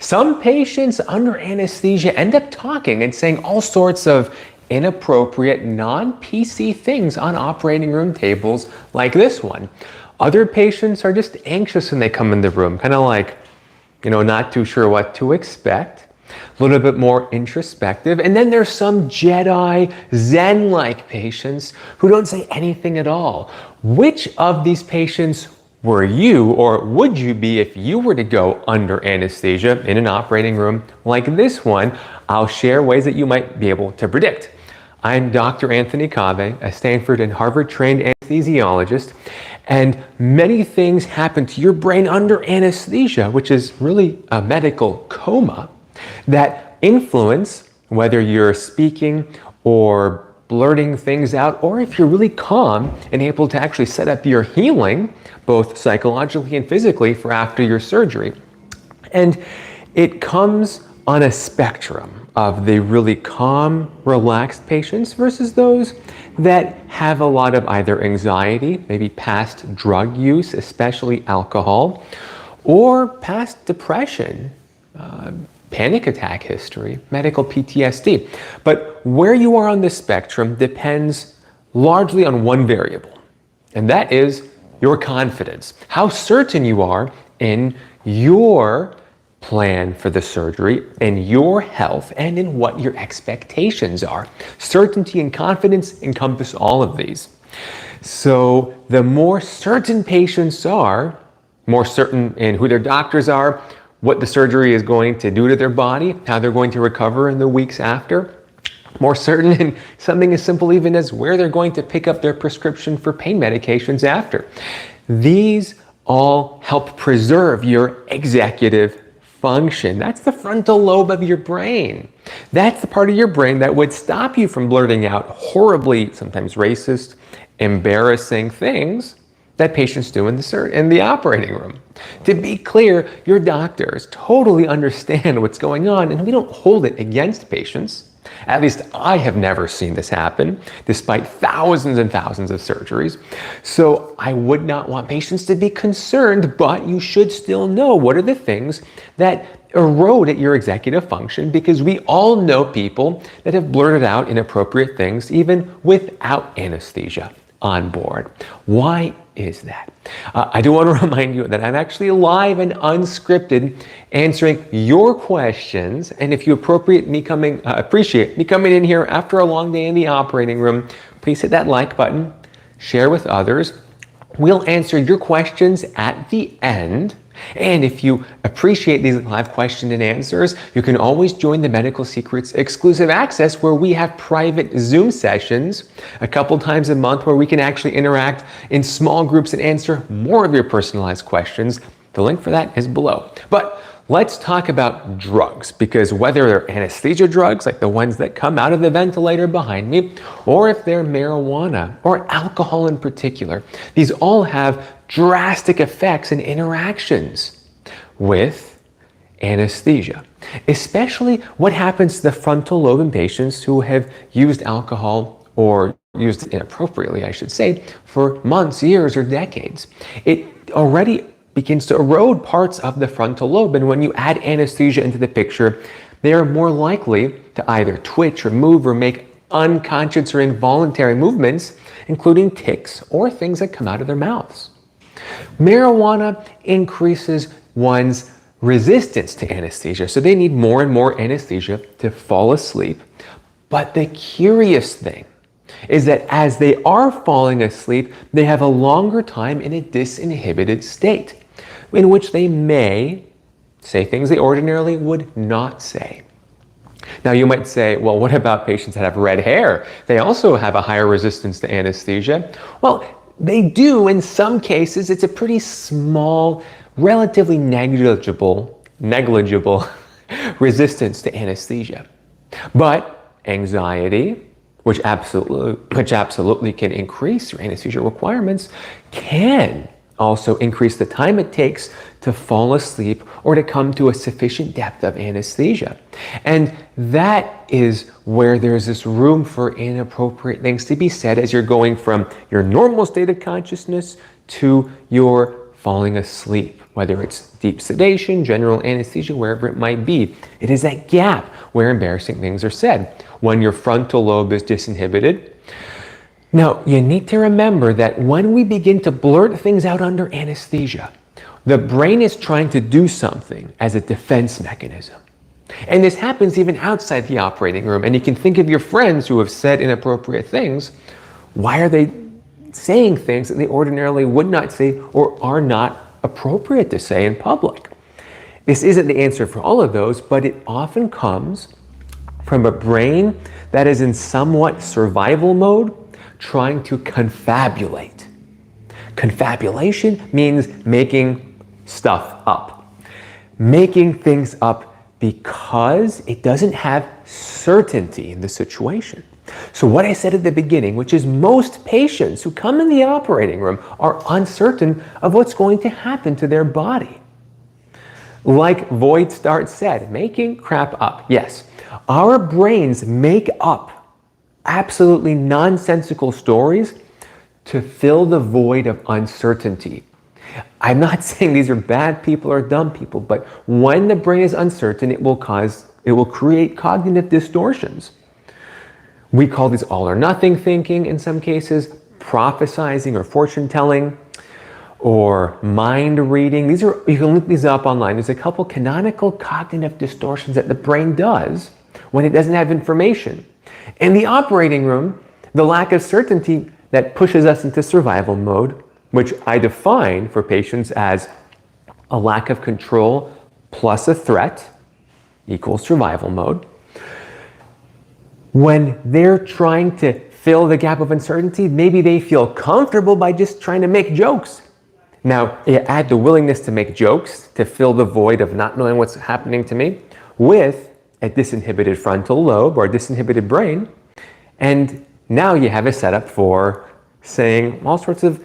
Some patients under anesthesia end up talking and saying all sorts of inappropriate, non-PC things on operating room tables like this one. Other patients are just anxious when they come in the room, kind of like, not too sure what to expect, a little bit more introspective. And then there's some Jedi, zen-like patients who don't say anything at all. Which of these patients were you, or would you be if you were to go under anesthesia in an operating room like this one? I'll share ways that you might be able to predict. I'm Dr. Anthony Kaveh, a Stanford and Harvard-trained anesthesiologist, and many things happen to your brain under anesthesia, which is really a medical coma, that influence whether you're speaking or blurting things out, or if you're really calm and able to actually set up your healing, both psychologically and physically, for after your surgery. And it comes on a spectrum of the really calm, relaxed patients versus those that have a lot of either anxiety, maybe past drug use, especially alcohol, or past depression, panic attack history, medical PTSD. But where you are on the spectrum depends largely on one variable, and that is your confidence, how certain you are in your plan for the surgery, in your health, and in what your expectations are. Certainty and confidence encompass all of these. So the more certain patients are, more certain in who their doctors are, what the surgery is going to do to their body, how they're going to recover in the weeks after, more certain in something as simple even as where they're going to pick up their prescription for pain medications after. These all help preserve your executive function. That's the frontal lobe of your brain. That's the part of your brain that would stop you from blurting out horribly, sometimes racist, embarrassing things that patients do in the operating room. To be clear, your doctors totally understand what's going on, and we don't hold it against patients. At least I have never seen this happen, despite thousands and thousands of surgeries. So I would not want patients to be concerned, but you should still know what are the things that erode at your executive function, because we all know people that have blurted out inappropriate things even without anesthesia on board. Why is that? I do want to remind you that I'm actually live and unscripted answering your questions, and if you appreciate me coming in here after a long day in the operating room, please hit that like button, share with others. We'll answer your questions at the end. And if you appreciate these live question and answers, you can always join the Medical Secrets exclusive access, where we have private Zoom sessions a couple times a month where we can actually interact in small groups and answer more of your personalized questions. The link for that is below. But let's talk about drugs, because whether they're anesthesia drugs, like the ones that come out of the ventilator behind me, or if they're marijuana or alcohol in particular, these all have drastic effects and interactions with anesthesia, especially what happens to the frontal lobe in patients who have used alcohol, or used it inappropriately, I should say, for months, years, or decades. It already begins to erode parts of the frontal lobe, and when you add anesthesia into the picture, they are more likely to either twitch or move or make unconscious or involuntary movements, including tics or things that come out of their mouths. Marijuana increases one's resistance to anesthesia, so they need more and more anesthesia to fall asleep. But the curious thing is that as they are falling asleep, they have a longer time in a disinhibited state, in which they may say things they ordinarily would not say. Now you might say, well, what about patients that have red hair? They also have a higher resistance to anesthesia. Well, they do in some cases. It's a pretty small, relatively negligible resistance to anesthesia. But anxiety, which absolutely can increase your anesthesia requirements, can also increase the time it takes to fall asleep or to come to a sufficient depth of anesthesia. And that is where there's this room for inappropriate things to be said as you're going from your normal state of consciousness to your falling asleep, whether it's deep sedation, general anesthesia, wherever it might be. It is that gap where embarrassing things are said, when your frontal lobe is disinhibited. Now, you need to remember that when we begin to blurt things out under anesthesia, the brain is trying to do something as a defense mechanism. And this happens even outside the operating room. And you can think of your friends who have said inappropriate things. Why are they saying things that they ordinarily would not say or are not appropriate to say in public? This isn't the answer for all of those, but it often comes from a brain that is in somewhat survival mode, trying to confabulate. Confabulation means making stuff up. Making things up because it doesn't have certainty in the situation. So what I said at the beginning, which is most patients who come in the operating room are uncertain of what's going to happen to their body. Like Void Start said, making crap up. Yes, our brains make up absolutely nonsensical stories to fill the void of uncertainty. I'm not saying these are bad people or dumb people, but when the brain is uncertain, it will create cognitive distortions. We call these all or nothing thinking in some cases, prophesizing or fortune telling, or mind reading. You can look these up online. There's a couple canonical cognitive distortions that the brain does when it doesn't have information. In the operating room, the lack of certainty that pushes us into survival mode, which I define for patients as a lack of control plus a threat equals survival mode. When they're trying to fill the gap of uncertainty, maybe they feel comfortable by just trying to make jokes. Now, you add the willingness to make jokes to fill the void of not knowing what's happening to me with a disinhibited frontal lobe or a disinhibited brain, and now you have a setup for saying all sorts of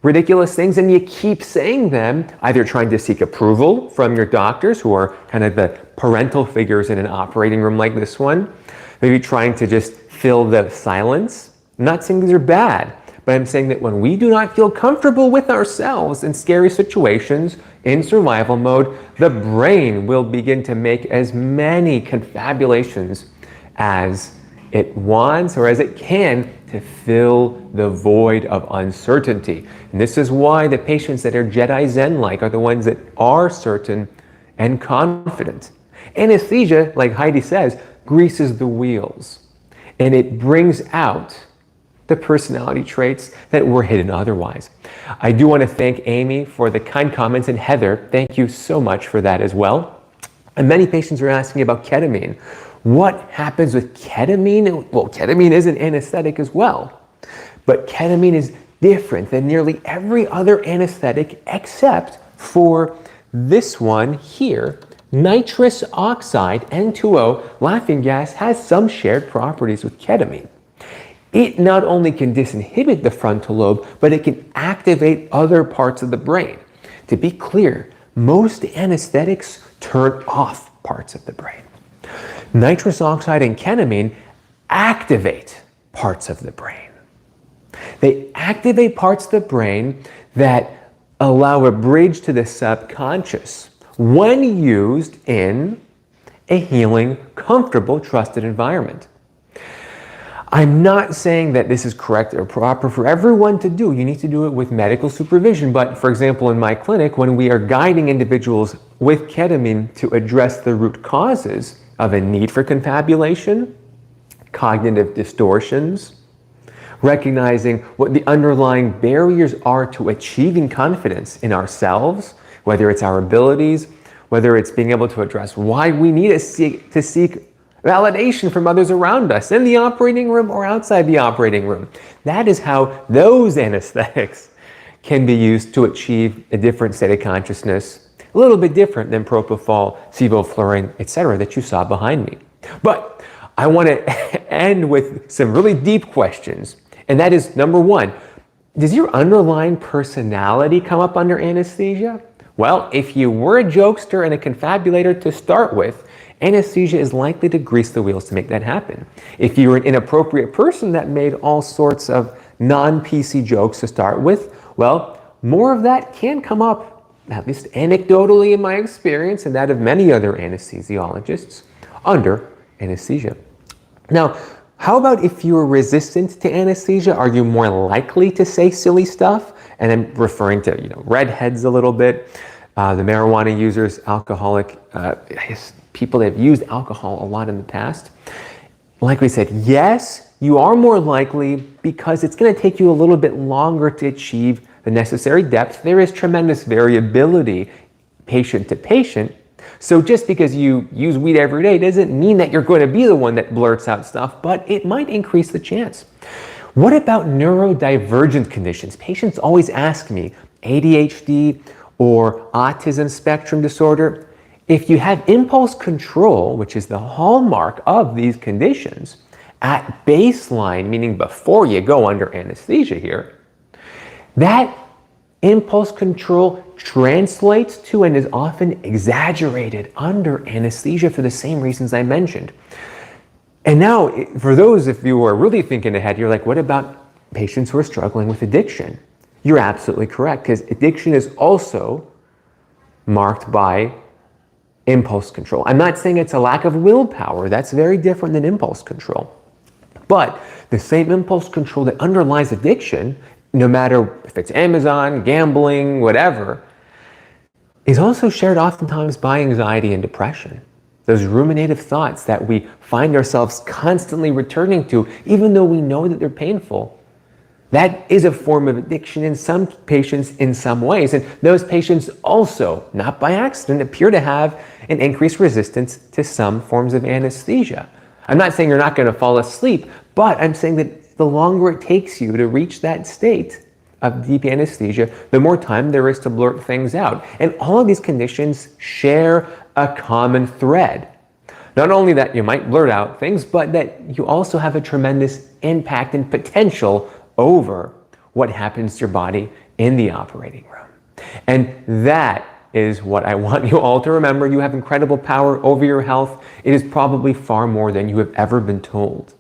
ridiculous things, and you keep saying them, either trying to seek approval from your doctors, who are kind of the parental figures in an operating room like this one, maybe trying to just fill the silence. I'm not saying these are bad, but I'm saying that when we do not feel comfortable with ourselves in scary situations, in survival mode, the brain will begin to make as many confabulations as it wants or as it can to fill the void of uncertainty. And this is why the patients that are Jedi zen-like are the ones that are certain and confident. Anesthesia, like Heidi says, greases the wheels, and it brings out the personality traits that were hidden otherwise. I do want to thank Amy for the kind comments, and Heather, thank you so much for that as well. And many patients are asking about ketamine. What happens with ketamine? Well, ketamine is an anesthetic as well, but ketamine is different than nearly every other anesthetic except for this one here. Nitrous oxide, N2O, laughing gas, has some shared properties with ketamine. It not only can disinhibit the frontal lobe, but it can activate other parts of the brain. To be clear, most anesthetics turn off parts of the brain. Nitrous oxide and ketamine activate parts of the brain. They activate parts of the brain that allow a bridge to the subconscious when used in a healing, comfortable, trusted environment. I'm not saying that this is correct or proper for everyone to do. You need to do it with medical supervision. But for example, in my clinic, when we are guiding individuals with ketamine to address the root causes of a need for confabulation, cognitive distortions, recognizing what the underlying barriers are to achieving confidence in ourselves, whether it's our abilities, whether it's being able to address why we need to seek validation from others around us in the operating room or outside the operating room. That is how those anesthetics can be used to achieve a different state of consciousness, a little bit different than propofol, sevoflurane, etc. that you saw behind me. But I want to end with some really deep questions. And that is, number one, does your underlying personality come up under anesthesia? Well, if you were a jokester and a confabulator to start with, anesthesia is likely to grease the wheels to make that happen. If you were an inappropriate person that made all sorts of non-PC jokes to start with, well, more of that can come up at least anecdotally in my experience and that of many other anesthesiologists, under anesthesia. Now, how about if you are resistant to anesthesia? Are you more likely to say silly stuff? And I'm referring to, redheads a little bit, the marijuana users, alcoholic, people that have used alcohol a lot in the past. Like we said, yes, you are more likely because it's going to take you a little bit longer to achieve the necessary depth. There is tremendous variability patient to patient. So just because you use weed every day doesn't mean that you're going to be the one that blurts out stuff, but it might increase the chance. What about neurodivergent conditions? Patients always ask me, ADHD or autism spectrum disorder. If you have impulse control, which is the hallmark of these conditions, at baseline, meaning before you go under anesthesia here, that impulse control translates to and is often exaggerated under anesthesia for the same reasons I mentioned. And now, for those of you who are really thinking ahead, you're like, what about patients who are struggling with addiction? You're absolutely correct, because addiction is also marked by impulse control. I'm not saying it's a lack of willpower. That's very different than impulse control. But the same impulse control that underlies addiction, no matter if it's Amazon, gambling, whatever, is also shared oftentimes by anxiety and depression. Those ruminative thoughts that we find ourselves constantly returning to, even though we know that they're painful. That is a form of addiction in some patients in some ways. And those patients also, not by accident, appear to have an increased resistance to some forms of anesthesia. I'm not saying you're not going to fall asleep, but I'm saying that the longer it takes you to reach that state of deep anesthesia, the more time there is to blurt things out. And all of these conditions share a common thread. Not only that you might blurt out things, but that you also have a tremendous impact and potential over what happens to your body in the operating room. And that is what I want you all to remember. You have incredible power over your health. It is probably far more than you have ever been told.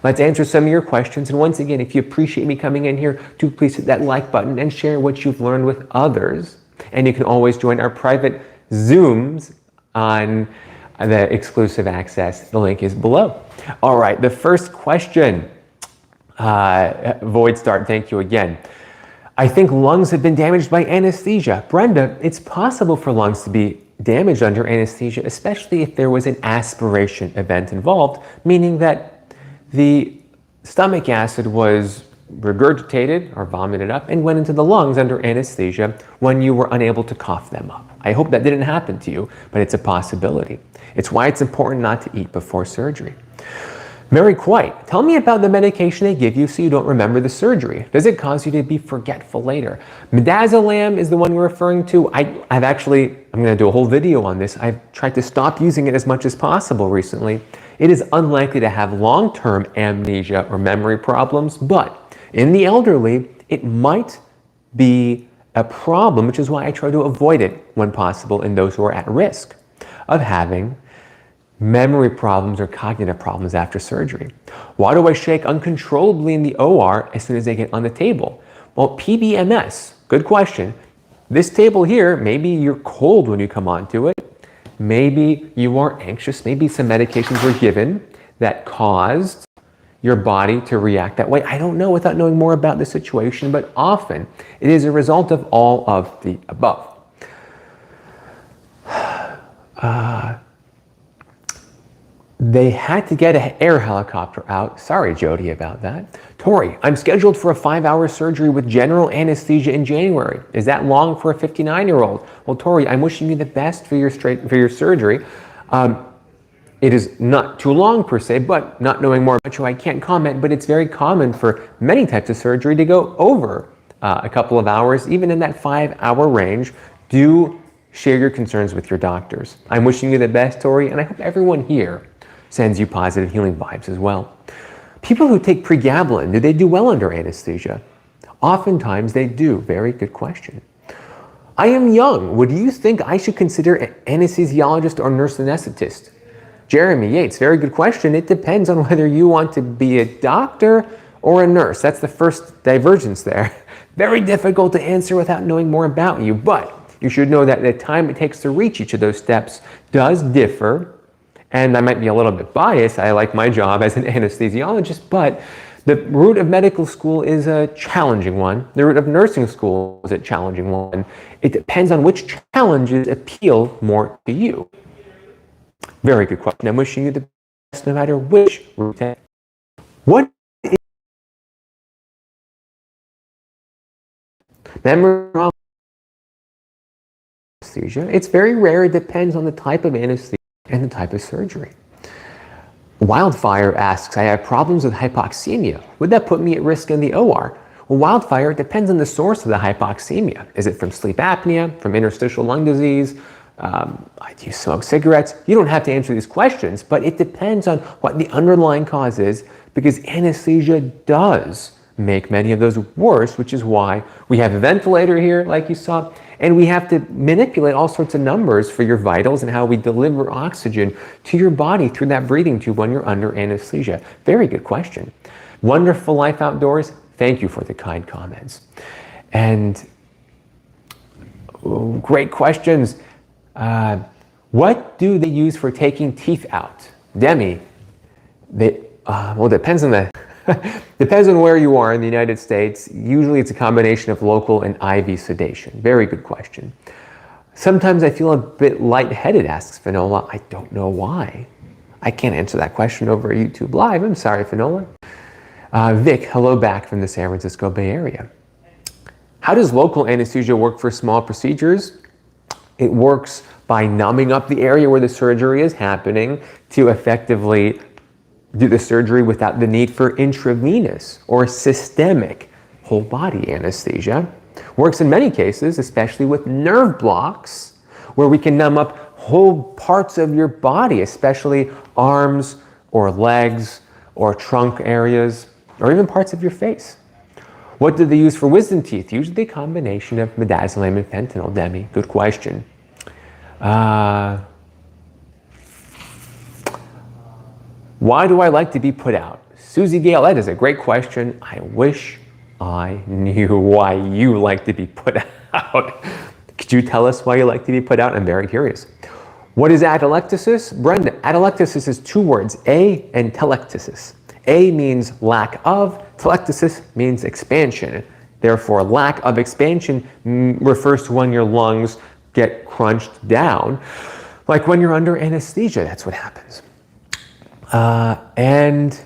Let's answer some of your questions. And once again, if you appreciate me coming in here, do please hit that like button and share what you've learned with others. And you can always join our private Zooms on the exclusive access. The link is below. All right, the first question. Void Start, thank you again. I think lungs have been damaged by anesthesia. Brenda, it's possible for lungs to be damaged under anesthesia, especially if there was an aspiration event involved, meaning that the stomach acid was regurgitated or vomited up and went into the lungs under anesthesia when you were unable to cough them up. I hope that didn't happen to you, but it's a possibility. It's why it's important not to eat before surgery. Mary Quite, tell me about the medication they give you so you don't remember the surgery. Does it cause you to be forgetful later? Midazolam is the one we're referring to. I'm going to do a whole video on this. I've tried to stop using it as much as possible recently. It is unlikely to have long-term amnesia or memory problems, but in the elderly, it might be a problem, which is why I try to avoid it when possible in those who are at risk of having memory problems or cognitive problems after surgery. Why do I shake uncontrollably in the OR as soon as I get on the table? Well, PBMS, good question. This table here, maybe you're cold when you come onto it. Maybe you are anxious. Maybe some medications were given that caused your body to react that way. I don't know without knowing more about the situation, but often it is a result of all of the above. They had to get an air helicopter out. Sorry, Jody, about that. Tori, I'm scheduled for a 5-hour surgery with general anesthesia in January. Is that long for a 59-year-old? Well, Tori, I'm wishing you the best for your surgery. It is not too long per se, but not knowing more about you, I can't comment, but it's very common for many types of surgery to go over a couple of hours, even in that 5-hour range. Do share your concerns with your doctors. I'm wishing you the best, Tori, and I hope everyone here sends you positive healing vibes as well. People who take pregabalin, do they do well under anesthesia? Oftentimes they do. Very good question. I am young. Would you think I should consider an anesthesiologist or nurse anesthetist? Jeremy Yates, very good question. It depends on whether you want to be a doctor or a nurse. That's the first divergence there. Very difficult to answer without knowing more about you, but You should know that the time it takes to reach each of those steps does differ. And I might be a little bit biased. I like my job as an anesthesiologist, but the route of medical school is a challenging one. The route of nursing school is a challenging one. It depends on which challenges appeal more to you. Very good question. I'm wishing you the best no matter which route. What is memory anesthesia? It's very rare. It depends on the type of anesthesia and the type of surgery. Wildfire asks, I have problems with hypoxemia. Would that put me at risk in the OR? Well, Wildfire, it depends on the source of the hypoxemia. Is it from sleep apnea, from interstitial lung disease? Do you smoke cigarettes? You don't have to answer these questions, but it depends on what the underlying cause is, because anesthesia does make many of those worse, which is why we have a ventilator here, like you saw, and we have to manipulate all sorts of numbers for your vitals and how we deliver oxygen to your body through that breathing tube when you're under anesthesia. Very good question. Wonderful life outdoors. Thank you for the kind comments. And great questions. What do they use for taking teeth out? Demi, well, depends on depends on where you are in the United States. Usually it's a combination of local and IV sedation. Very good question. Sometimes I feel a bit lightheaded, asks Finola. I don't know why. I can't answer that question over YouTube Live. I'm sorry, Finola. Vic, hello back from the San Francisco Bay Area. How does local anesthesia work for small procedures? It works by numbing up the area where the surgery is happening to effectively do the surgery without the need for intravenous or systemic whole body anesthesia. Works in many cases, especially with nerve blocks, where we can numb up whole parts of your body, especially arms or legs or trunk areas, or even parts of your face. What do they use for wisdom teeth? Usually a combination of midazolam and fentanyl, Demi. Good question. Why do I like to be put out? Susie Gale, that is a great question. I wish I knew why you like to be put out. Could you tell us why you like to be put out? I'm very curious. What is atelectasis? Brenda, atelectasis is two words, a and telectasis. A means lack of, telectasis means expansion. Therefore, lack of expansion refers to when your lungs get crunched down. Like when you're under anesthesia, that's what happens. And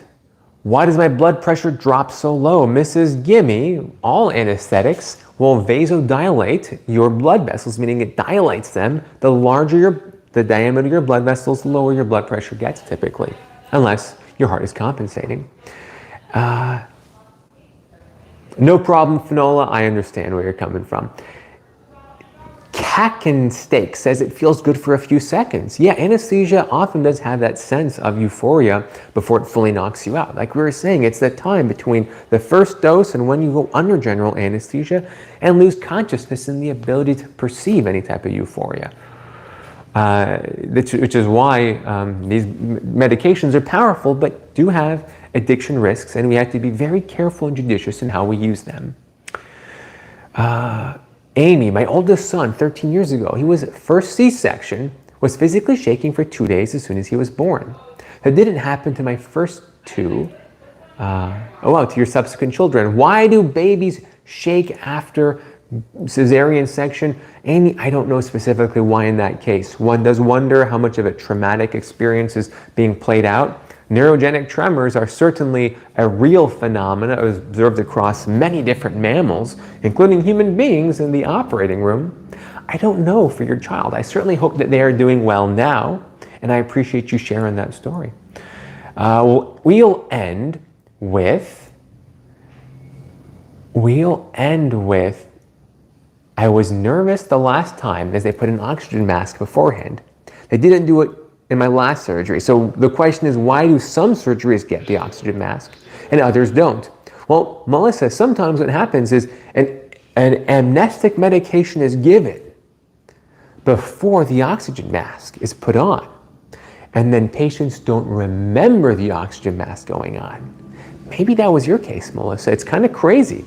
why does my blood pressure drop so low? Mrs. Gimme, all anesthetics will vasodilate your blood vessels, meaning it dilates them. The larger the diameter of your blood vessels, the lower your blood pressure gets typically, unless your heart is compensating. No problem, Finola. I understand where you're coming from. Kakin Steak says it feels good for a few seconds. Yeah, anesthesia often does have that sense of euphoria before it fully knocks you out. Like we were saying, it's the time between the first dose and when you go under general anesthesia and lose consciousness and the ability to perceive any type of euphoria. Which is why these medications are powerful but do have addiction risks, and we have to be very careful and judicious in how we use them. Amy, my oldest son, 13 years ago, he was first C-section, was physically shaking for 2 days as soon as he was born. That didn't happen to my first two. To your subsequent children. Why do babies shake after cesarean section? Amy, I don't know specifically why in that case. One does wonder how much of a traumatic experience is being played out. Neurogenic tremors are certainly a real phenomena observed across many different mammals, including human beings in the operating room. I don't know for your child. I certainly hope that they are doing well now, and I appreciate you sharing that story. We'll end with, I was nervous the last time as they put an oxygen mask beforehand. They didn't do it in my last surgery. So the question is, why do some surgeries get the oxygen mask and others don't? Well, Melissa, sometimes what happens is an amnestic medication is given before the oxygen mask is put on. And then patients don't remember the oxygen mask going on. Maybe that was your case, Melissa. It's kind of crazy.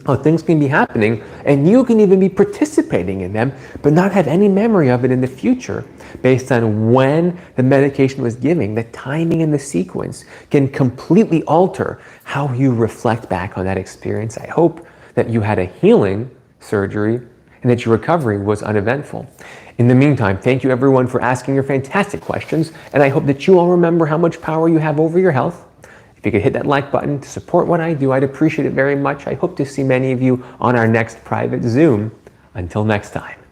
how things can be happening and you can even be participating in them but not have any memory of it in the future based on when the medication was given. The timing and the sequence can completely alter how you reflect back on that experience. I hope that you had a healing surgery and that your recovery was uneventful. In the meantime, thank you everyone for asking your fantastic questions, and I hope that you all remember how much power you have over your health. If you could hit that like button to support what I do, I'd appreciate it very much. I hope to see many of you on our next private Zoom. Until next time.